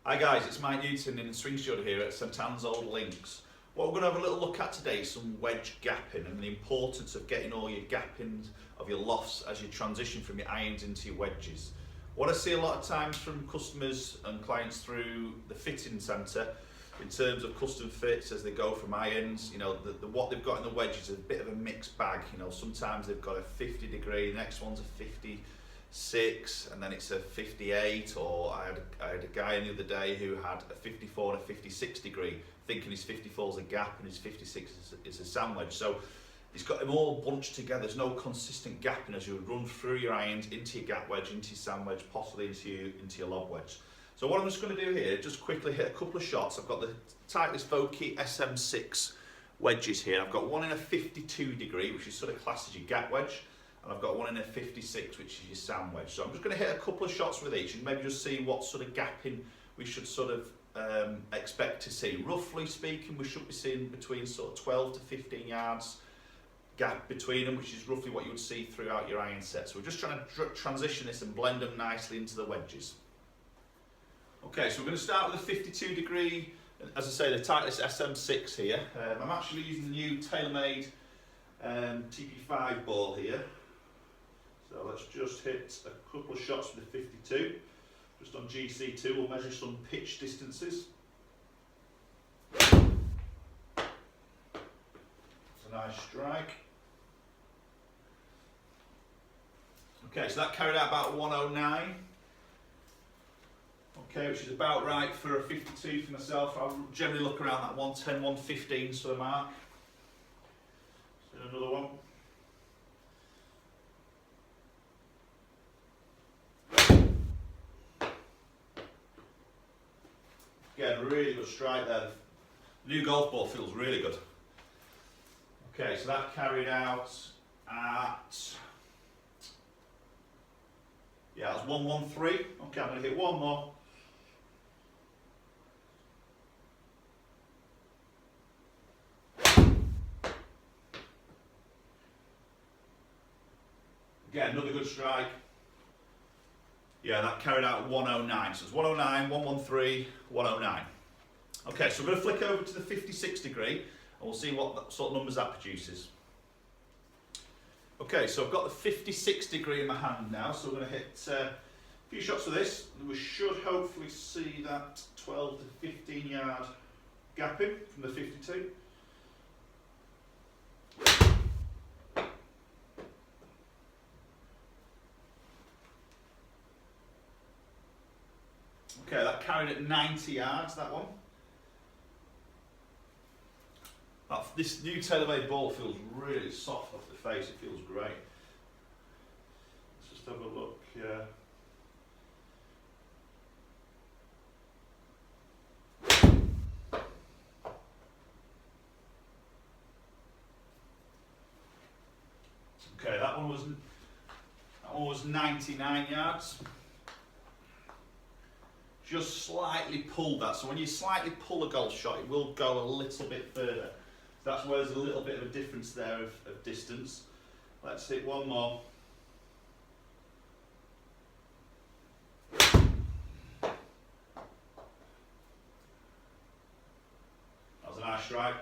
Hi guys, it's Mike Newton in Swing Studio here at St Anne's Old Links. What we're going to have a little look at today is some wedge gapping and the importance of getting all your gappings of your lofts as you transition from your irons into your wedges. What I see a lot of times from customers and clients through the fitting centre in terms of custom fits as they go from irons, what they've got in the wedges is a bit of a mixed bag. Sometimes they've got a 50 degree, the next one's a 56, and then it's a 58, or I had a guy the other day who had a 54 and a 56 degree, thinking his 54 is a gap and his 56 is a sand wedge. So he's got them all bunched together. There's no consistent gapping as you would run through your irons into your gap wedge, into your sand wedge, possibly into your lob wedge. So what I'm just going to do here, just quickly hit a couple of shots. I've got the Titleist Vokey SM6 wedges here. I've got one in a 52 degree, which is sort of classed as your gap wedge, and I've got one in a 56, which is your sand wedge. So I'm just going to hit a couple of shots with each and maybe just see what sort of gapping we should sort of expect to see. Roughly speaking, we should be seeing between sort of 12 to 15 yards gap between them, which is roughly what you would see throughout your iron set. So we're just trying to transition this and blend them nicely into the wedges. Okay, so we're going to start with a 52 degree, as I say, the Titleist SM6 here. I'm actually using the new tailor-made TP5 ball here. So let's just hit a couple of shots with the 52. Just on GC2, we'll measure some pitch distances. It's a nice strike. Okay, so that carried out about 109. Okay, which is about right for a 52 for myself. I generally look around that 110, 115 sort of mark. So another one. Again, really good strike there. The new golf ball feels really good. Okay, so that carried out at, yeah, that's 113. Okay, I'm going to hit one more. Again, another good strike. Yeah, that carried out 109. So it's 109, 113, 109. Okay, so we're going to flick over to the 56 degree and we'll see what sort of numbers that produces. Okay, so I've got the 56 degree in my hand now, so we're going to hit a few shots of this. We should hopefully see that 12 to 15 yard gapping from the 52. Okay, that carried at 90 yards, that one. This new tailor-made ball feels really soft off the face, it feels great. Let's just have a look. Okay, that one was 99 yards. Just slightly pulled that. So when you slightly pull a golf shot, it will go a little bit further. That's where there's a little bit of a difference there of distance. Let's hit one more. That was a nice strike.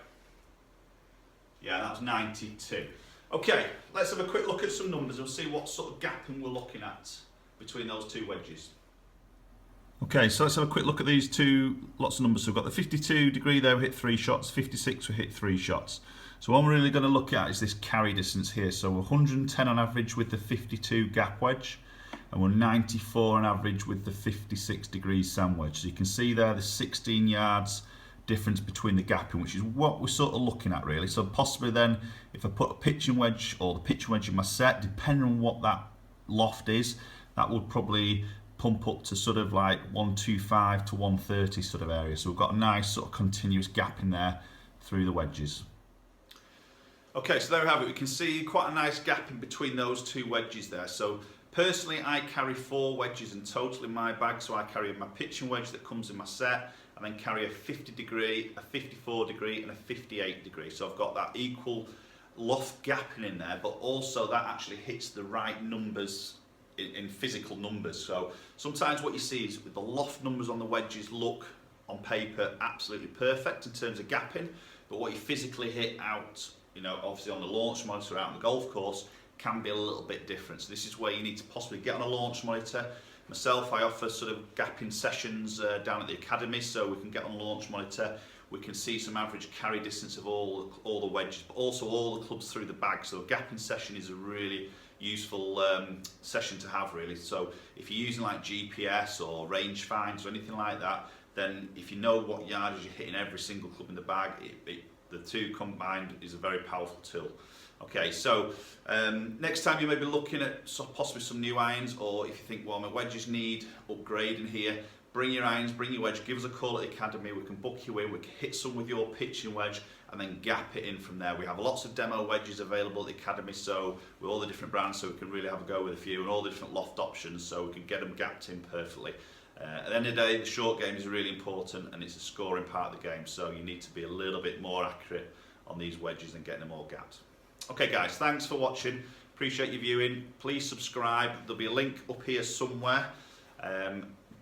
Yeah, that was 92. Okay, let's have a quick look at some numbers and see what sort of gapping we're looking at between those two wedges. Okay, so let's have a quick look at these two lots of numbers. So we've got the 52 degree there, we hit 3 shots, 56 we hit 3 shots. So what I'm really going to look at is this carry distance here. So we're 110 on average with the 52 gap wedge, and we're 94 on average with the 56 degree sand wedge. So you can see there the 16 yards difference between the gapping, which is what we're sort of looking at really. So possibly then, if I put a pitching wedge or the pitching wedge in my set, depending on what that loft is, that would probably pump up to sort of like 125 to 130 sort of area. So we've got a nice sort of continuous gap in there through the wedges. Okay, so there we have it. We can see quite a nice gap in between those two wedges there. So personally, I carry 4 wedges in total in my bag. So I carry my pitching wedge that comes in my set, and then carry a 50 degree, a 54 degree, and a 58 degree. So I've got that equal loft gapping in there, but also that actually hits the right numbers in physical numbers. So sometimes what you see is with the loft numbers on the wedges look on paper absolutely perfect in terms of gapping, but what you physically hit out, you know, obviously on the launch monitor out on the golf course can be a little bit different. So this is where you need to possibly get on a launch monitor. Myself, I offer sort of gapping sessions down at the academy, so we can get on launch monitor. We can see some average carry distance of all the wedges, but also all the clubs through the bag. So a gapping session is a really useful session to have, really. So if you're using like GPS or range finds or anything like that, then if you know what yardage you're hitting every single club in the bag, the two combined is a very powerful tool. Okay, so next time you may be looking at possibly some new irons, or if you think, well, my wedges need upgrading here, bring your irons, bring your wedge, give us a call at the academy, we can book you in, we can hit some with your pitching wedge and then gap it in from there. We have lots of demo wedges available at the academy, so with all the different brands, so we can really have a go with a few, and all the different loft options, so we can get them gapped in perfectly. At the end of the day, the short game is really important, and it's a scoring part of the game, so you need to be a little bit more accurate on these wedges and getting them all gapped. Okay guys, thanks for watching, appreciate you viewing. Please subscribe, there'll be a link up here somewhere.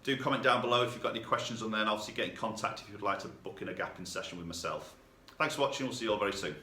Do comment down below if you've got any questions on there, and obviously get in contact if you'd like to book in a gapping session with myself. Thanks for watching, we'll see you all very soon.